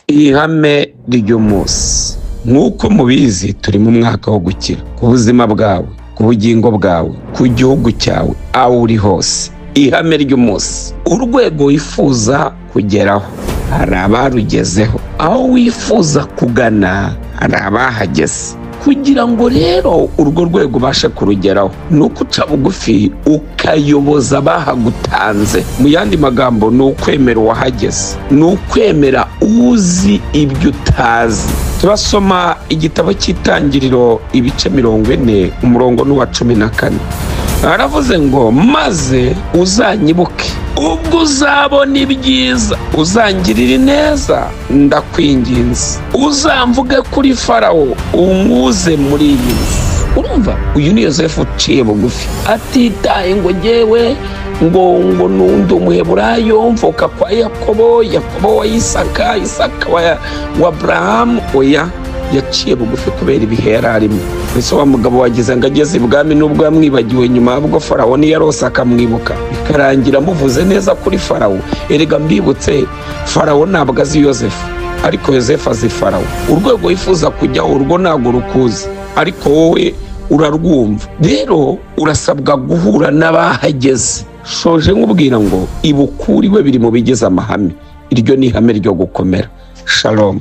ihame ry'umunsi. Nk'uko mubizi turi mu mwaka wo gukira ku buzima bwawe, ku bugingo bwawe, ku gihugu cyawe, aho uri hose. Ihame ry'umunsi, urwego wifuza kugeraho hari abarugezeho, aho wifuza kugana hari abahageze. Kugira ngo rero urwo rwego ubashe kurugeraho ni uko uca bugufi ukayoboza abahagutanze. Mu yandi magambo ni ukwemera uwahageze, ni ukwemera uzi ibyo utazi. Turasoma igitabo cy'Itangiriro ibice 40 umurongo n'uwa 14. Aravuze ngo maze uzanyibuke ubwo uzabona ibyiza, uzangirira neza, ndakwinginze uzamvuge kuri Farawo umwuze muri iyi nzu. Urumva, uyu ni Yosefu uciye bugufi, atitaye ngo jyewe ngo nundi umuheburayo mvuka kwa Yakobo wa Isaka, Isaka wa Abrahamu. Oya, yaciye bugufi kubera ibihe yari arimo. Ese wa mugabo wagize ngo ageze ibwami n'ubwo yamwibagiwe nyuma y'ubwo Farawo niyarose akamwibuka, bikarangira muvuze neza kuri Farawo. Erega mbibutse, Farawo ntabwo azi Yosefu, ariko Yosefu azi Farawo. Urwego wifuza kujyaho urwo ntabwo rukuzi, ariko wowe urarwumva. Rero urasabwa guhura n'abahageze. Shoje nkubwira ngo ibukuriwe biri mu bigize amahame. Iryo ni ihame ryo gukomera. Shalom.